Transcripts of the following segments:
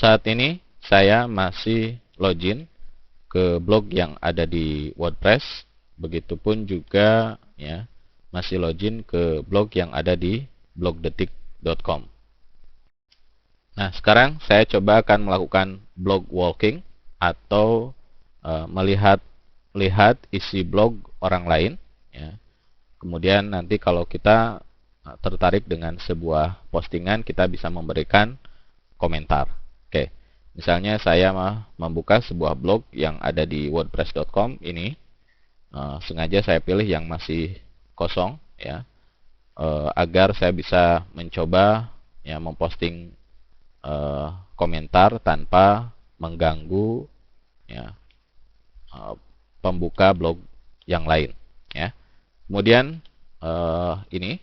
Saat ini saya masih login ke blog yang ada di WordPress, begitupun juga ya masih login ke blog yang ada di blogdetik.com. Nah, sekarang saya coba akan melakukan blog walking atau melihat isi blog orang lain ya. Kemudian nanti kalau kita tertarik dengan sebuah postingan, kita bisa memberikan komentar. Oke, misalnya saya membuka sebuah blog yang ada di wordpress.com ini, sengaja saya pilih yang masih kosong ya, agar saya bisa mencoba ya memposting komentar tanpa mengganggu ya pembuka blog yang lain ya. Kemudian ini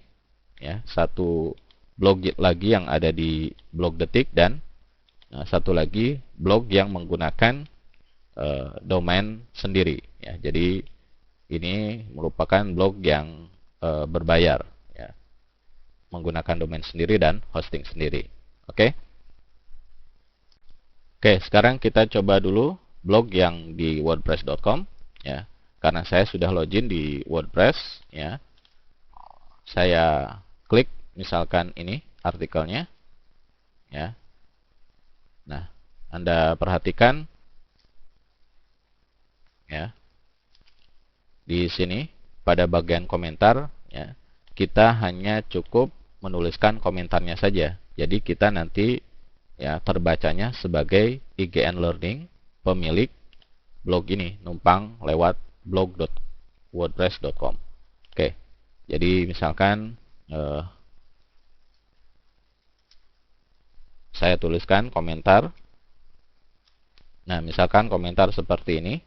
ya satu blog lagi yang ada di blog detik dan satu lagi blog yang menggunakan domain sendiri ya. Jadi ini merupakan blog yang berbayar ya, menggunakan domain sendiri dan hosting sendiri. Oke. Oke, sekarang kita coba dulu blog yang di wordpress.com ya. Karena saya sudah login di WordPress ya. Saya klik misalkan ini artikelnya ya. Nah, Anda perhatikan ya. Di sini pada bagian komentar ya, kita hanya cukup menuliskan komentarnya saja. Jadi kita nanti ya terbacanya sebagai IGN Learning pemilik blog ini numpang lewat blog.wordpress.com. Oke, jadi misalkan saya tuliskan komentar. Nah, misalkan komentar seperti ini.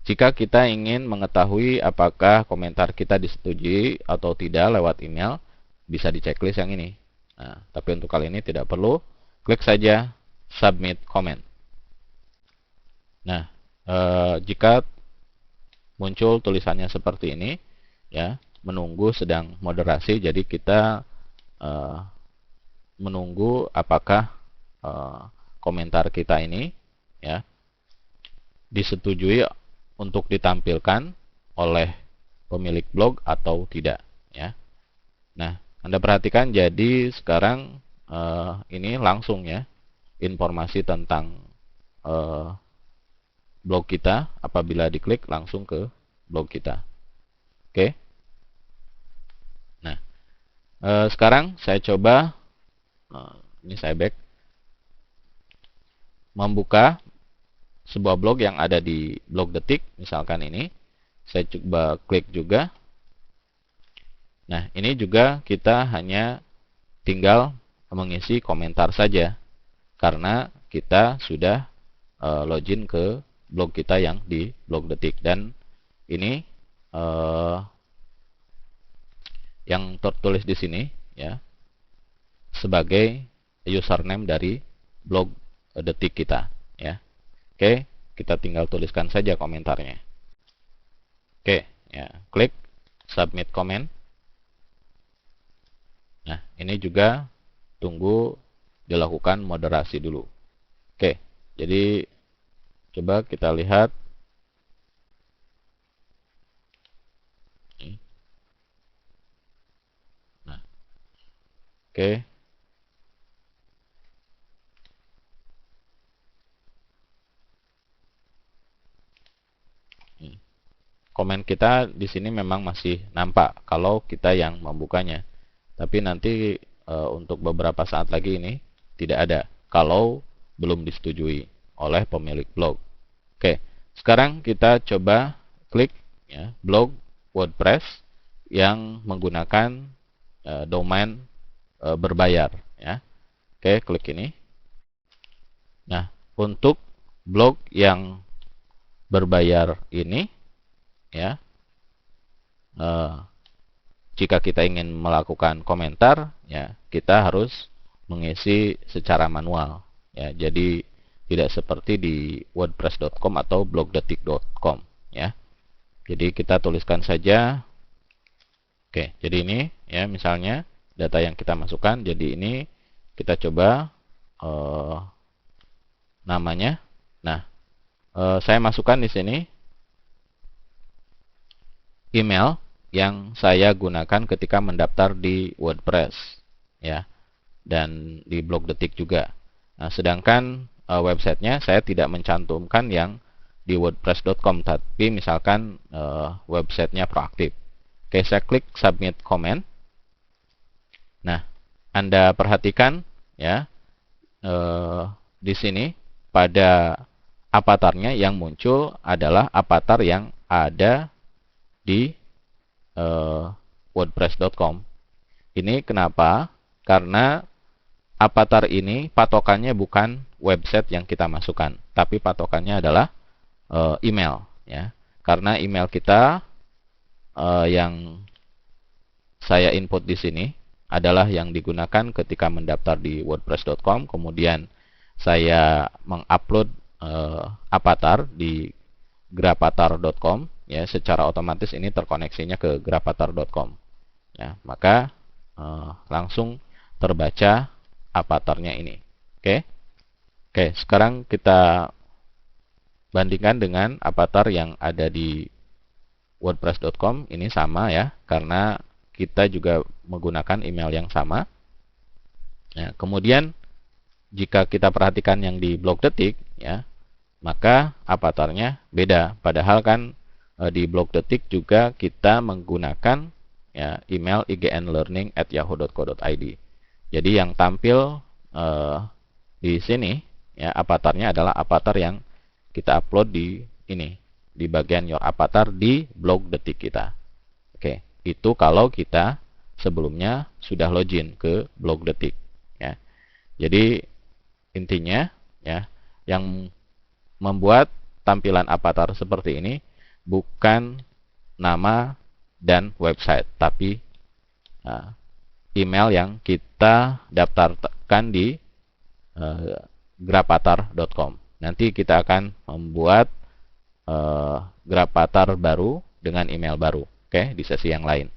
Jika kita ingin mengetahui apakah komentar kita disetujui atau tidak lewat email, bisa di checklist yang ini. Nah, tapi untuk kali ini tidak perlu. Klik saja Submit Comment. Nah, jika muncul tulisannya seperti ini, ya, menunggu sedang moderasi. Jadi kita menunggu apakah komentar kita ini, ya, disetujui untuk ditampilkan oleh pemilik blog atau tidak, ya. Nah, Anda perhatikan jadi sekarang ini langsung ya informasi tentang blog kita apabila diklik langsung ke blog kita. Oke. Nah, sekarang saya coba ini saya back membuka sebuah blog yang ada di blog detik, misalkan ini. Saya coba klik juga. Nah, ini juga kita hanya tinggal mengisi komentar saja karena kita sudah login ke blog kita yang di blog detik, dan ini yang tertulis di sini ya sebagai username dari blog detik kita ya. Oke, kita tinggal tuliskan saja komentarnya. Oke, ya, klik submit comment. Nah, ini juga tunggu dilakukan moderasi dulu. Oke, jadi coba kita lihat. Nah, oke. Komen kita di sini memang masih nampak kalau kita yang membukanya. Tapi nanti untuk beberapa saat lagi ini tidak ada kalau belum disetujui oleh pemilik blog. Oke, sekarang kita coba klik ya, blog WordPress yang menggunakan domain berbayar ya. Oke, klik ini. Nah, untuk blog yang berbayar ini ya, jika kita ingin melakukan komentar, ya kita harus mengisi secara manual. Ya, jadi tidak seperti di wordpress.com atau blogdetik.com. Ya, jadi kita tuliskan saja. Oke, jadi ini ya misalnya data yang kita masukkan. Jadi ini kita coba namanya. Nah, saya masukkan di sini email yang saya gunakan ketika mendaftar di WordPress, ya, dan di blog detik juga. Nah, sedangkan websitenya saya tidak mencantumkan yang di wordpress.com, tapi misalkan websitenya proaktif. Oke, saya klik submit comment. Nah, Anda perhatikan ya, di sini pada avatarnya yang muncul adalah avatar yang ada di wordpress.com. Ini kenapa? Karena avatar ini patokannya bukan website yang kita masukkan, tapi patokannya adalah email, ya. Karena email kita yang saya input di sini adalah yang digunakan ketika mendaftar di wordpress.com, kemudian saya mengupload avatar di gravatar.com, ya, secara otomatis ini terkoneksinya ke gravatar.com, ya, maka langsung terbaca avatarnya ini. Oke, sekarang kita bandingkan dengan avatar yang ada di wordpress.com. Ini sama ya, karena kita juga menggunakan email yang sama. Ya, kemudian jika kita perhatikan yang di blog detik, ya, maka avatarnya beda. Padahal kan di blog detik juga kita menggunakan ya, email ignlearning@yahoo.co.id. Jadi yang tampil di sini ya, avatarnya adalah avatar yang kita upload di ini, di bagian your avatar di blog detik kita. Oke, itu kalau kita sebelumnya sudah login ke blog detik, ya. Jadi intinya ya, yang membuat tampilan avatar seperti ini bukan nama dan website, tapi email yang kita daftarkan di gravatar.com. Nanti kita akan membuat gravatar baru dengan email baru, oke, di sesi yang lain.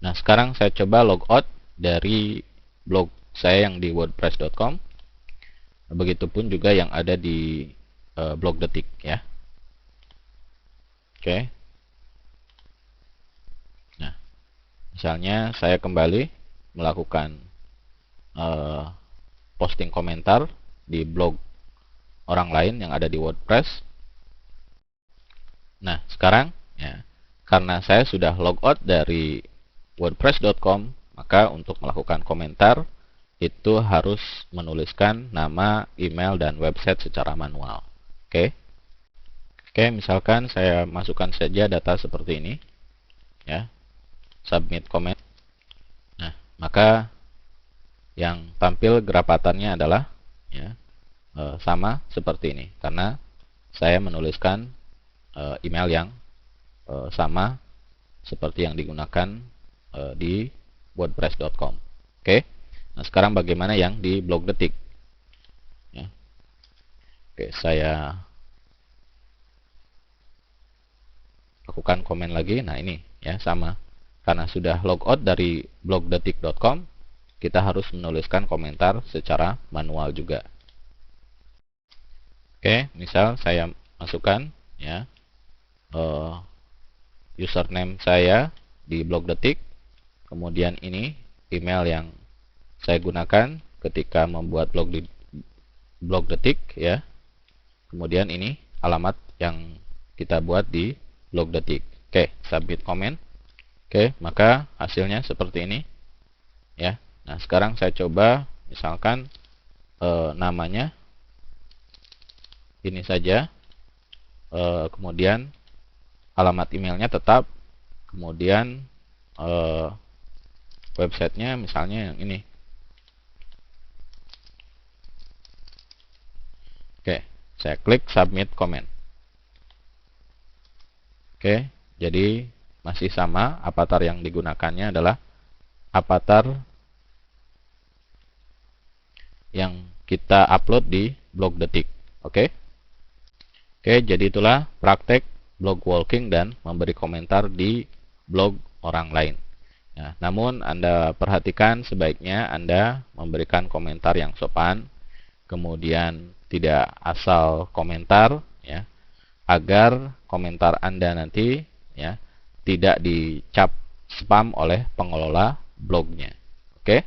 Nah, sekarang saya coba logout dari blog saya yang di wordpress.com. Begitupun juga yang ada di blog detik, ya. Oke. Nah, misalnya saya kembali melakukan posting komentar di blog orang lain yang ada di WordPress. Nah, sekarang ya, karena saya sudah logout dari wordpress.com, maka untuk melakukan komentar itu harus menuliskan nama, email, dan website secara manual. Oke, misalkan saya masukkan saja data seperti ini, ya, submit comment. Nah, maka yang tampil gravatarnya adalah ya, sama seperti ini, karena saya menuliskan email yang sama seperti yang digunakan di wordpress.com. Oke. Nah, sekarang bagaimana yang di blog detik? Ya. Oke, saya lakukan komen lagi. Nah, ini ya sama. Karena sudah logout dari blogdetik.com, kita harus menuliskan komentar secara manual juga. Oke, misal saya masukkan ya username saya di blog detik, kemudian ini email yang saya gunakan ketika membuat blog detik, ya. Kemudian ini alamat yang kita buat di blog detik. Oke, submit comment. Oke, maka hasilnya seperti ini, ya. Nah, sekarang saya coba misalkan namanya ini saja, kemudian alamat emailnya tetap, kemudian websitenya misalnya yang ini. Oke, saya klik submit comment. Oke, jadi masih sama, avatar yang digunakannya adalah avatar yang kita upload di blog detik. Oke, jadi itulah praktek blog walking dan memberi komentar di blog orang lain. Nah, namun Anda perhatikan sebaiknya Anda memberikan komentar yang sopan, kemudian tidak asal komentar, ya, agar komentar Anda nanti, ya, tidak dicap spam oleh pengelola blognya. Oke?